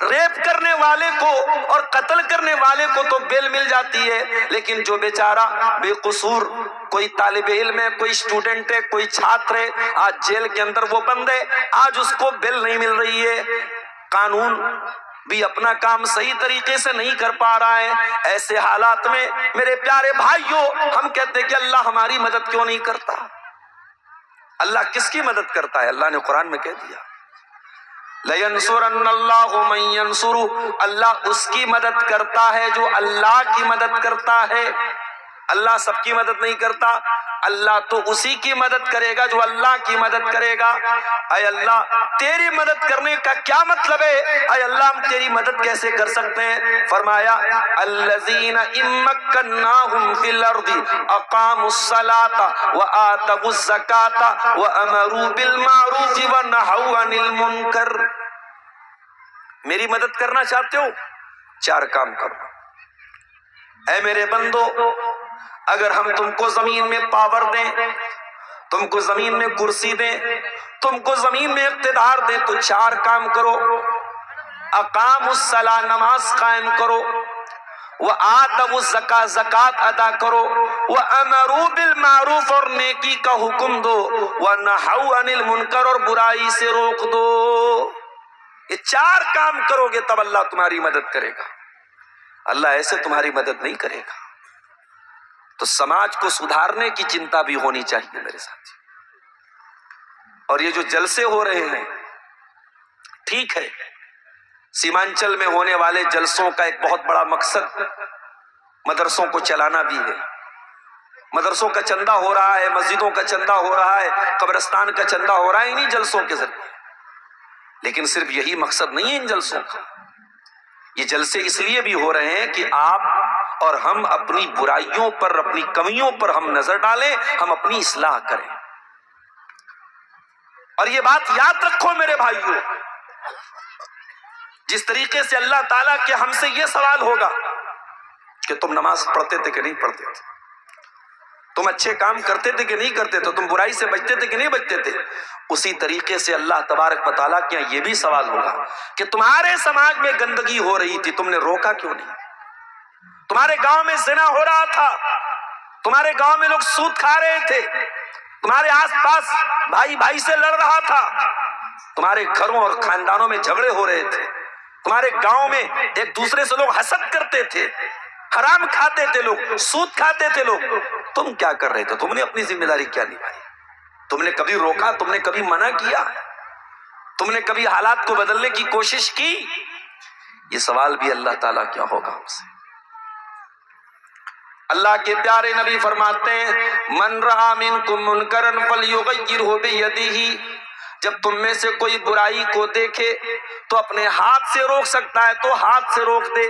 Rape کرنے والے کو اور قتل کرنے والے کو تو بیل مل جاتی ہے، لیکن جو بیچارہ بے قصور کوئی طالب علم ہے، کوئی اسٹوڈنٹ ہے، کوئی چھاتر ہے، آج جیل کے اندر وہ بند ہے، آج اس کو بیل نہیں مل رہی ہے۔ قانون بھی اپنا کام صحیح طریقے سے نہیں کر پا رہا ہے۔ ایسے حالات میں میرے پیارے بھائیوں، ہم کہتے ہیں کہ اللہ ہماری مدد کیوں نہیں کرتا؟ اللہ کس کی مدد کرتا ہے؟ اللہ نے قرآن میں کہہ دیا لَيَنْصُرَنَّ اللَّهُ مَن يَنْصُرُهُ، اللہ اس کی مدد کرتا ہے جو اللہ کی مدد کرتا ہے۔ اللہ سب کی مدد نہیں کرتا، اللہ تو اسی کی مدد کرے گا جو اللہ کی مدد کرے گا۔ اے اللہ تیری مدد کرنے کا کیا مطلب ہے؟ اے اللہ ہم تیری مدد کیسے کر سکتے ہیں؟ فرمایا الذین ان مکناہم فی الارض اقاموا الصلاۃ وآتوا الزکاۃ وامروا بالمعروف ونہوا عن المنکر۔ میری مدد کرنا چاہتے ہو؟ 4 کام کرو۔ اے میرے بندو، اگر ہم تم کو زمین میں پاور دیں، تم کو زمین میں کرسی دیں، تم کو زمین میں اقتدار دیں تو 4 کام کرو۔ اقام الصلاۃ، نماز قائم کرو، وآتوا الزکاۃ، زکوٰۃ ادا کرو، وامروا بالمعروف، اور نیکی کا حکم دو، ونہوا عن المنکر، اور برائی سے روک دو۔ یہ 4 کام کرو گے تب اللہ تمہاری مدد کرے گا، اللہ ایسے تمہاری مدد نہیں کرے گا۔ تو سماج کو سدھارنے کی چنتا بھی ہونی چاہیے میرے ساتھ۔ اور یہ جو جلسے ہو رہے ہیں، ٹھیک ہے، سیمانچل میں ہونے والے جلسوں کا ایک بہت بڑا مقصد مدرسوں کو چلانا بھی ہے۔ مدرسوں کا چندہ ہو رہا ہے، مسجدوں کا چندہ ہو رہا ہے، قبرستان کا چندہ ہو رہا ہے انہی جلسوں کے ذریعے۔ لیکن صرف یہی مقصد نہیں ہے ان جلسوں کا، یہ جلسے اس لیے بھی ہو رہے ہیں کہ آپ اور ہم اپنی برائیوں پر، اپنی کمیوں پر ہم نظر ڈالیں، ہم اپنی اصلاح کریں۔ اور یہ بات یاد رکھو میرے بھائیوں، جس طریقے سے اللہ تعالیٰ کے ہم سے یہ سوال ہوگا کہ تم نماز پڑھتے تھے کہ نہیں پڑھتے تھے، تم اچھے کام کرتے تھے کہ نہیں کرتے تھے، تم برائی سے بچتے تھے کہ نہیں بچتے تھے، اسی طریقے سے اللہ تبارک و تعالیٰ کے یہ بھی سوال ہوگا کہ تمہارے سماج میں گندگی ہو رہی تھی، تم نے روکا کیوں نہیں؟ تمہارے گاؤں میں زنا ہو رہا تھا، تمہارے گاؤں میں لوگ سود کھا رہے تھے، تمہارے آس پاس بھائی بھائی سے لڑ رہا تھا، تمہارے گھروں اور خاندانوں میں جھگڑے ہو رہے تھے، تمہارے گاؤں میں ایک دوسرے سے لوگ حسد کرتے تھے، حرام کھاتے تھے لوگ، سود کھاتے تھے لوگ، تم کیا کر رہے تھے؟ تم نے اپنی ذمہ داری کیا نبھائی؟ تم نے کبھی روکا؟ تم نے کبھی منع کیا؟ تم نے کبھی حالات کو بدلنے کی کوشش کی؟ یہ سوال بھی اللہ تعالیٰ کیا ہوگا ہم سے۔ اللہ کے پیارے نبی فرماتے ہیں من رأى منکم منکرا فلیغیرہ بیدہ، جب تم میں سے کوئی برائی کو دیکھے تو اپنے ہاتھ سے روک سکتا ہے تو ہاتھ سے روک دے،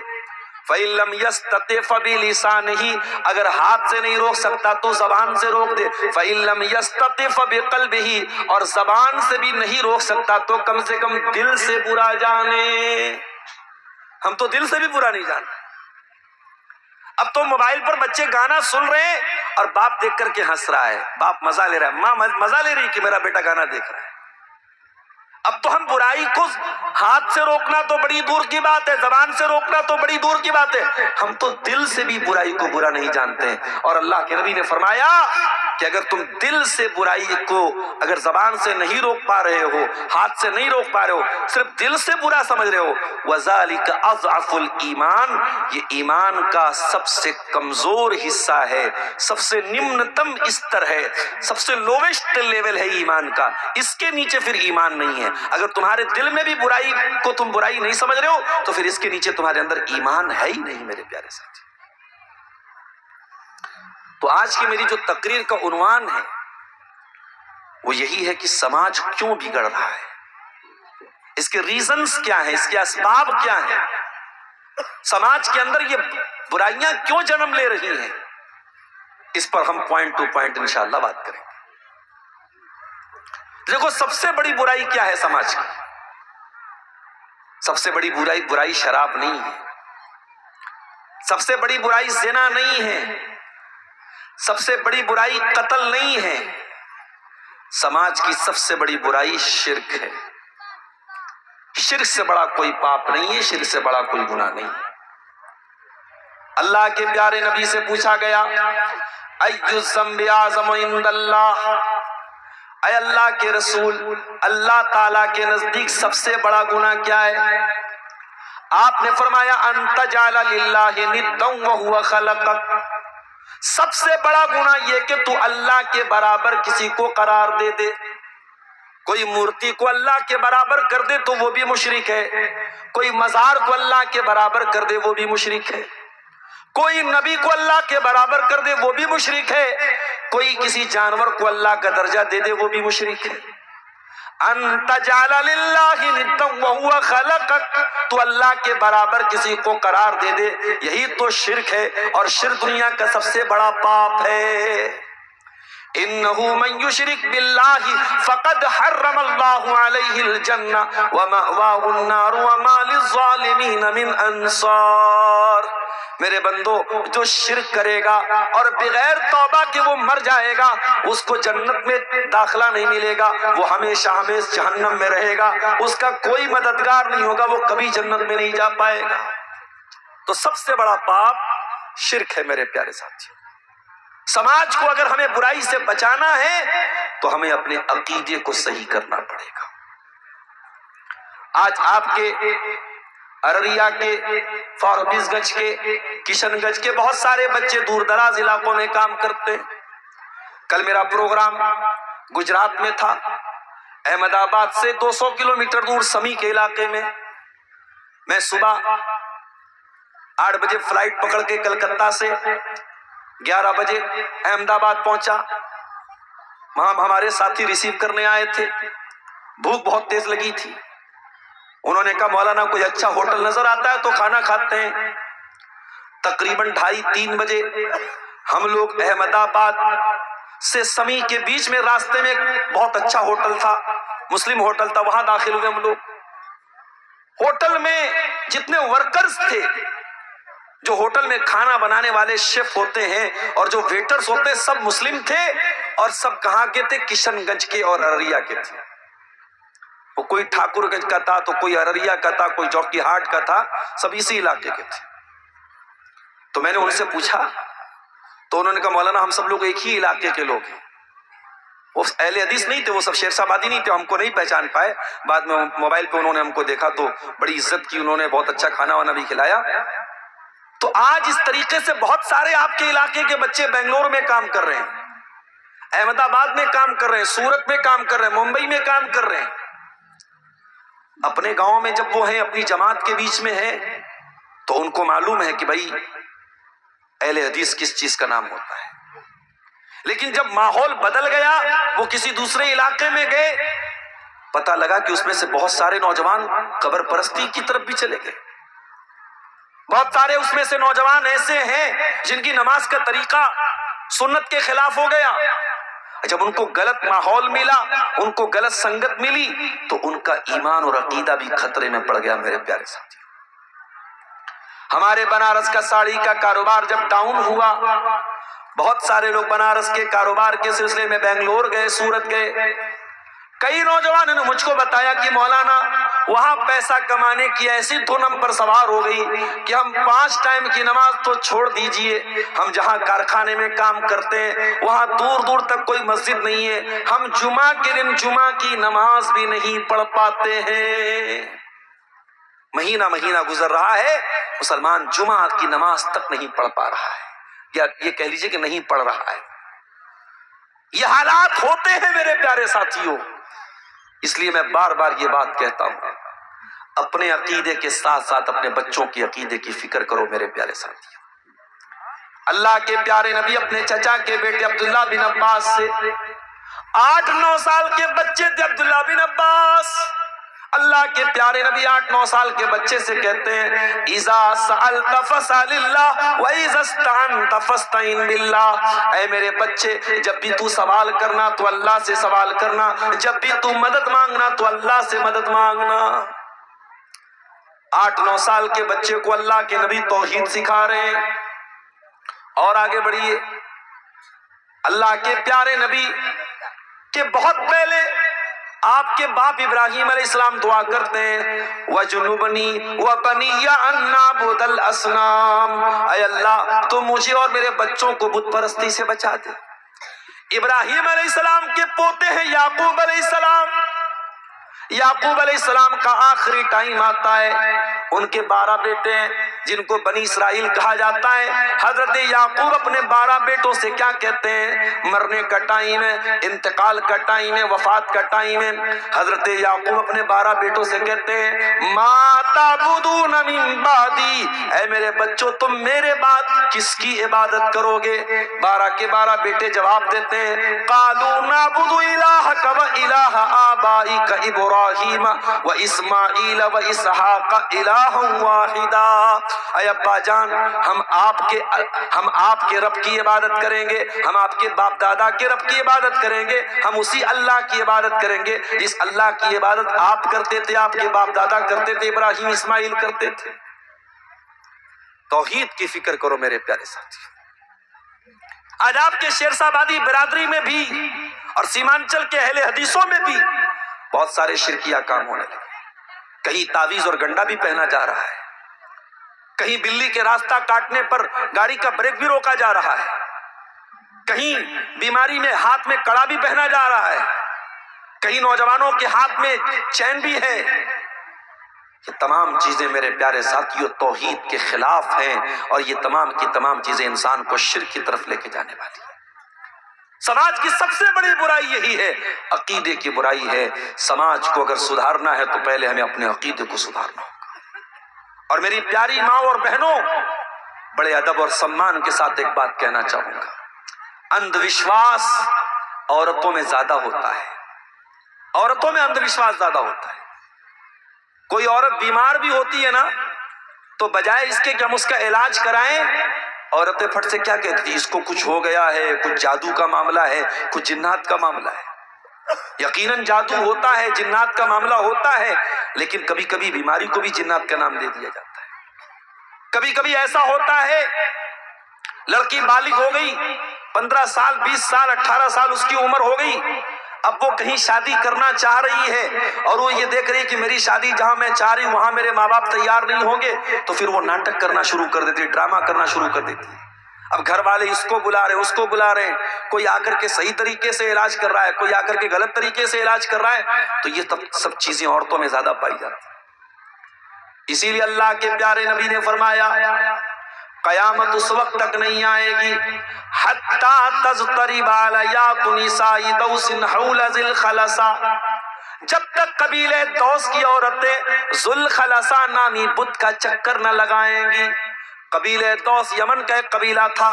فَإِن لَمْ يَسْتَطِعْ فَبِلِسَانِهِ، اگر ہاتھ سے نہیں روک سکتا تو زبان سے روک دے، فَإِن لَمْ يَسْتَطِعْ فَبِقَلْبِهِ، اور زبان سے بھی نہیں روک سکتا تو کم سے کم دل سے برا جانے۔ ہم تو دل سے بھی برا نہیں جانتے۔ اب تو موبائل پر بچے گانا سن رہے ہیں اور باپ دیکھ کر کے ہنس رہا ہے، باپ مزہ لے رہا ہے، ماں مزہ لے رہی کہ میرا بیٹا گانا دیکھ رہا ہے۔ اب تو ہم برائی کو ہاتھ سے روکنا تو بڑی دور کی بات ہے، زبان سے روکنا تو بڑی دور کی بات ہے، ہم تو دل سے بھی برائی کو برا نہیں جانتے ہیں۔ اور اللہ کے نبی نے فرمایا کہ اگر تم دل سے برائی کو اگر زبان سے نہیں روک پا رہے ہو، ہاتھ سے نہیں روک پا رہے ہو، صرف دل سے برا سمجھ رہے ہو، وَذَلِكَ أَضْعَفُ الْإِيمَانِ، یہ ایمان کا سب سے کمزور حصہ ہے، سب سے نمنتم استر ہے، سب سے لوویسٹ لیول ہے ایمان کا، اس کے نیچے پھر ایمان نہیں ہے۔ اگر تمہارے دل میں بھی برائی کو تم برائی نہیں سمجھ رہے ہو تو پھر اس کے نیچے تمہارے اندر ایمان ہے ہی نہیں میرے پیارے ساتھی۔ تو آج کی میری جو تقریر کا عنوان ہے وہ یہی ہے کہ سماج کیوں بگڑ رہا ہے، اس کے ریزنز کیا ہیں، اس کے اسباب کیا ہیں، سماج کے اندر یہ برائیاں کیوں جنم لے رہی ہیں، اس پر ہم پوائنٹ ٹو پوائنٹ انشاءاللہ بات کریں گے۔ دیکھو سب سے بڑی برائی کیا ہے سماج کی؟ سب سے بڑی برائی شراب نہیں ہے، سب سے بڑی برائی زنا نہیں ہے، سب سے بڑی برائی قتل نہیں ہے، سماج کی سب سے بڑی برائی شرک ہے۔ شرک سے بڑا کوئی پاپ نہیں ہے، شرک سے بڑا کوئی گناہ نہیں۔ اللہ کے پیارے نبی سے پوچھا گیا ای الذنب اعظم عند اللہ، اے اللہ کے رسول، اللہ تعالیٰ کے نزدیک سب سے بڑا گناہ کیا ہے؟ آپ نے فرمایا ان تجعل للہ ندا وہو خلقک، سب سے بڑا گناہ یہ کہ تو اللہ کے برابر کسی کو قرار دے دے۔ کوئی مورتی کو اللہ کے برابر کر دے تو وہ بھی مشرک ہے، کوئی مزار کو اللہ کے برابر کر دے وہ بھی مشرک ہے، کوئی نبی کو اللہ کے برابر کر دے وہ بھی مشرک ہے، کوئی کسی جانور کو اللہ کا درجہ دے دے وہ بھی مشرک ہے۔ ان تجعل للہ ندا وہو خلقک، تو اللہ کے برابر کسی کو قرار دے دے، یہی تو شرک ہے، اور شرک دنیا کا سب سے بڑا پاپ ہے۔ انہو من یشرک باللہ فقد حرم اللہ علیہ الجنہ ومأواہ النار وما للظالمین من انصار۔ میرے بندو، جو شرک کرے گا اور بغیر توبہ کے وہ مر جائے گا، اس کو جنت میں داخلہ نہیں ملے گا، وہ ہمیشہ ہمیشہ جہنم میں رہے گا، اس کا کوئی مددگار نہیں ہوگا، وہ کبھی جنت میں نہیں جا پائے گا۔ تو سب سے بڑا پاپ شرک ہے میرے پیارے ساتھی۔ سماج کو اگر ہمیں برائی سے بچانا ہے تو ہمیں اپنے عقیدے کو صحیح کرنا پڑے گا۔ آج آپ کے ارریا کے، فاربیس گنج کے، کشن گنج کے بہت سارے بچے دور دراز علاقوں میں کام کرتے ہیں۔ کل میرا پروگرام گجرات میں تھا، احمد آباد سے 200 کلومیٹر دور سمی کے علاقے میں۔ میں صبح 8 بجے فلائٹ پکڑ کے کلکتہ سے 11 بجے احمد آباد پہنچا۔ وہاں ہمارے ساتھی ریسیو کرنے آئے تھے، بھوک بہت تیز لگی تھی۔ انہوں نے کہا مولانا کوئی اچھا ہوٹل نظر آتا ہے تو کھانا کھاتے ہیں۔ تقریباً 2:30-3 بجے ہم لوگ احمد آباد سے سمی کے بیچ میں راستے میں بہت اچھا ہوٹل تھا، مسلم ہوٹل تھا، وہاں داخل ہوئے ہم لوگ۔ ہوٹل میں جتنے ورکرز تھے، جو ہوٹل میں کھانا بنانے والے شیف ہوتے ہیں اور جو ویٹرز ہوتے ہیں، سب مسلم تھے، اور سب کہاں کے تھے؟ کشن گنج کے اور ارریا کے تھے۔ وہ کوئی ٹھاکر گنج کا تھا تو کوئی ارریا کا تھا، کوئی جوکی ہاٹ کا تھا، سب اسی علاقے کے تھے۔ تو میں نے ان سے پوچھا تو انہوں نے کہا مولانا ہم سب لوگ ایک ہی علاقے کے لوگ ہیں۔ وہ اہل حدیث نہیں تھے، وہ سب شیر شاہ آبادی نہیں تھے، ہم کو نہیں پہچان پائے۔ بعد میں موبائل پہ انہوں نے ہم کو دیکھا تو بڑی عزت کی، انہوں نے بہت اچھا کھانا وانا بھی کھلایا۔ تو آج اس طریقے سے بہت سارے آپ کے علاقے کے بچے بنگلور میں کام کر رہے ہیں، احمد آباد میں کام کر رہے ہیں، سورت میں کام کر رہے ہیں، ممبئی میں کام کر رہے ہیں۔ اپنے گاؤں میں جب وہ ہیں، اپنی جماعت کے بیچ میں ہیں، تو ان کو معلوم ہے کہ بھائی اہل حدیث کس چیز کا نام ہوتا ہے۔ لیکن جب ماحول بدل گیا، وہ کسی دوسرے علاقے میں گئے، پتہ لگا کہ اس میں سے بہت سارے نوجوان قبر پرستی کی طرف بھی چلے گئے۔ بہت سارے اس میں سے نوجوان ایسے ہیں جن کی نماز کا طریقہ سنت کے خلاف ہو گیا۔ جب ان کو غلط ماحول ملا، ان کو غلط سنگت ملی، تو ان کا ایمان اور عقیدہ بھی خطرے میں پڑ گیا میرے پیارے ساتھی۔ ہمارے بنارس کا ساڑی کا کاروبار جب ڈاؤن ہوا، بہت سارے لوگ بنارس کے کاروبار کے سلسلے میں بنگلور گئے، سورت گئے۔ کئی نوجوانوں نے مجھ کو بتایا کہ مولانا وہاں پیسہ کمانے کی ایسی دھن ہم پر سوار ہو گئی کہ ہم 5 ٹائم کی نماز تو چھوڑ دیجئے، ہم جہاں کارخانے میں کام کرتے ہیں وہاں دور دور تک کوئی مسجد نہیں ہے، ہم جمعہ کے دن جمعہ کی نماز بھی نہیں پڑھ پاتے ہیں۔ مہینہ مہینہ گزر رہا ہے، مسلمان جمعہ کی نماز تک نہیں پڑھ پا رہا ہے، یا یہ کہہ لیجئے کہ نہیں پڑھ رہا ہے۔ یہ حالات ہوتے ہیں میرے پیارے ساتھیوں۔ اس لیے میں بار بار یہ بات کہتا ہوں، اپنے عقیدے کے ساتھ ساتھ اپنے بچوں کی عقیدے کی فکر کرو میرے پیارے ساتھیوں۔ اللہ کے پیارے نبی اپنے چچا کے بیٹے عبداللہ بن عباس سے 8-9 سال کے بچے تھے عبداللہ بن عباس، اللہ کے پیارے نبی 8-9 سال کے بچے سے کہتے ہیں اذا سألت فاسأل اللہ واذا استعنت فاستعن باللہ، اے میرے بچے جب بھی تو سوال کرنا تو اللہ سے سوال کرنا، جب بھی تو مدد مانگنا تو اللہ سے مدد مانگنا۔ 8-9 سال کے بچے کو اللہ کے نبی توحید سکھا رہے ہیں۔ اور آگے بڑھیے، اللہ کے پیارے نبی کے بہت پہلے آپ کے باپ ابراہیم علیہ السلام دعا کرتے ہیں وَجُنُبْنِي وَبَنِيَّ أَن نَّعْبُدَ الْأَصْنَامَ، اے اللہ تو مجھے اور میرے بچوں کو بت پرستی سے بچا دے۔ ابراہیم علیہ السلام کے پوتے ہیں یعقوب علیہ السلام۔ یعقوب علیہ السلام کا آخری ٹائم آتا ہے، ان کے 12 بیٹے ہیں جن کو بنی اسرائیل کہا جاتا ہے۔ حضرت یعقوب اپنے 12 بیٹوں سے کیا کہتے ہیں؟ مرنے کا ٹائم ہے، انتقال کا ٹائم ہے، وفات کا ٹائم ہے۔ حضرت یعقوب اپنے 12 بیٹوں سے کہتے ہیں ما تعبدون من بعدی، اے میرے بچوں تم میرے بعد کس کی عبادت کرو گے؟ 12 کے 12 بیٹے جواب دیتے ہیں قالوا نعبد الہک و الہ آبائک ابراہیم و اسماعیل و اسحاق الہ واحدا، اے ابا جان ہم آپ کے رب کی عبادت کریں گے، ہم آپ کے باپ دادا کے رب کی عبادت کریں گے، ہم اسی اللہ کی عبادت کریں گے جس اللہ کی عبادت آپ کرتے تھے، آپ کے باپ دادا کرتے تھے، ابراہیم اسماعیل کرتے تھے۔ توحید کی فکر کرو میرے پیارے ساتھی۔ آج آپ کے شیرشاہ آبادی برادری میں بھی اور سیمانچل کے اہل حدیثوں میں بھی بہت سارے شرکیہ کام ہونے لگے۔ کہیں تعویذ اور گنڈا بھی پہنا جا رہا ہے، کہیں بلی کے راستہ کاٹنے پر گاڑی کا بریک بھی روکا جا رہا ہے، کہیں بیماری میں ہاتھ میں کڑا بھی پہنا جا رہا ہے، کہیں نوجوانوں کے ہاتھ میں چین بھی ہے۔ یہ تمام چیزیں میرے پیارے ساتھیوں توحید کے خلاف ہیں، اور یہ تمام کی تمام چیزیں انسان کو شرک کی طرف لے کے جانے والی ہیں۔ سماج کی سب سے بڑی برائی یہی ہے، عقیدے کی برائی ہے۔ سماج کو اگر سدھارنا ہے تو پہلے ہمیں اپنے عقیدے کو سدھارنا ہوگا۔ اور میری پیاری ماں اور بہنوں، بڑے ادب اور سمان کے ساتھ ایک بات کہنا چاہوں گا، اندھ وشواس عورتوں میں زیادہ ہوتا ہے، عورتوں میں اندھ وشواس زیادہ ہوتا ہے۔ کوئی عورت بیمار بھی ہوتی ہے نا تو بجائے اس کے کہ ہم اس کا علاج کرائیں، عورتیں پھٹ سے کیا کہتی ہیں اس کو کچھ ہو گیا ہے، کچھ جادو کا معاملہ ہے، کچھ جنات کا معاملہ ہے۔ یقیناً جادو ہوتا ہے، جنات کا معاملہ ہوتا ہے، لیکن کبھی کبھی بیماری کو بھی جنات کا نام دے دیا جاتا ہے۔ کبھی کبھی ایسا ہوتا ہے لڑکی بالغ ہو گئی، 15 سال 20 سال 18 سال اس کی عمر ہو گئی، اب وہ کہیں شادی کرنا چاہ رہی ہے اور وہ یہ دیکھ رہی ہے کہ میری شادی جہاں میں چاہ رہی ہوں وہاں میرے ماں باپ تیار نہیں ہوں گے، تو پھر وہ ناٹک کرنا شروع کر دیتی ہے، ڈرامہ کرنا شروع کر دیتی ہے۔ اب گھر والے اس کو بلا رہے ہیں، اس کو بلا رہے ہیں، کوئی آ کر کے صحیح طریقے سے علاج کر رہا ہے، کوئی آ کر کے غلط طریقے سے علاج کر رہا ہے، تو یہ سب چیزیں عورتوں میں زیادہ پائی جاتی ہیں۔ اسی لیے اللہ کے پیارے نبی نے فرمایا قیامت اس وقت تک نہیں آئے گی حتی تضطرب علیات نساء دوس حول ذی الخلصہ، جب تک قبیلے دوس کی عورتیں ذو الخلصہ نامی بت کا چکر نہ لگائیں گی۔ قبیلہ دوس یمن کا ایک قبیلہ تھا،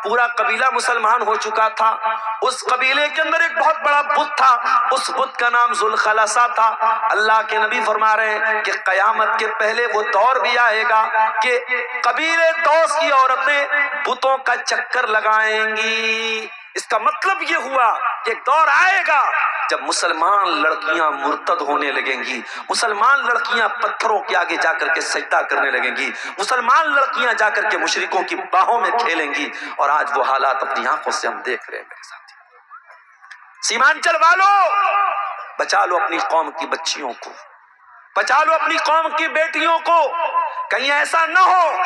پورا قبیلہ مسلمان ہو چکا تھا، اس قبیلے کے اندر ایک بہت بڑا بت تھا، اس بت کا نام ذو الخلصہ تھا۔ اللہ کے نبی فرما رہے ہیں کہ قیامت کے پہلے وہ دور بھی آئے گا کہ قبیلے دوس کی عورتیں بتوں کا چکر لگائیں گی۔ اس کا مطلب یہ ہوا کہ ایک دور آئے گا جب مسلمان لڑکیاں مرتد ہونے لگیں گی، مسلمان لڑکیاں پتھروں کے آگے جا کر کے سجدہ کرنے لگیں گی، مسلمان لڑکیاں جا کر کے مشرکوں کی باہوں میں کھیلیں گی، اور آج وہ حالات اپنی آنکھوں سے ہم دیکھ رہے ہیں۔ میرے ساتھ سیمانچل والوں، بچا لو اپنی قوم کی بچیوں کو، بچا لو اپنی قوم کی بیٹیوں کو، کہیں ایسا نہ ہو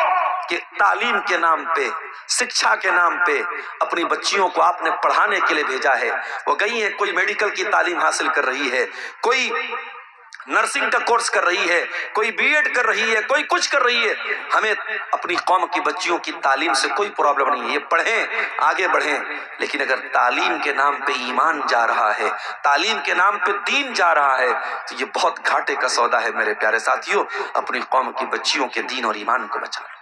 کہ تعلیم کے نام پہ، شکشا کے نام پہ اپنی بچیوں کو آپ نے پڑھانے کے لیے بھیجا ہے، وہ گئی ہے کوئی میڈیکل کی تعلیم حاصل کر رہی ہے، کوئی نرسنگ کا کورس کر رہی ہے، کوئی بی ایڈ کر رہی ہے، کوئی کچھ کر رہی ہے۔ ہمیں اپنی قوم کی بچیوں کی تعلیم سے کوئی پرابلم نہیں ہے، یہ پڑھیں آگے بڑھیں، لیکن اگر تعلیم کے نام پہ ایمان جا رہا ہے، تعلیم کے نام پہ دین جا رہا ہے، تو یہ بہت گھاٹے کا سودا ہے۔ میرے پیارے ساتھیوں، اپنی قوم کی بچیوں کے دین اور ایمان کو بچا لو۔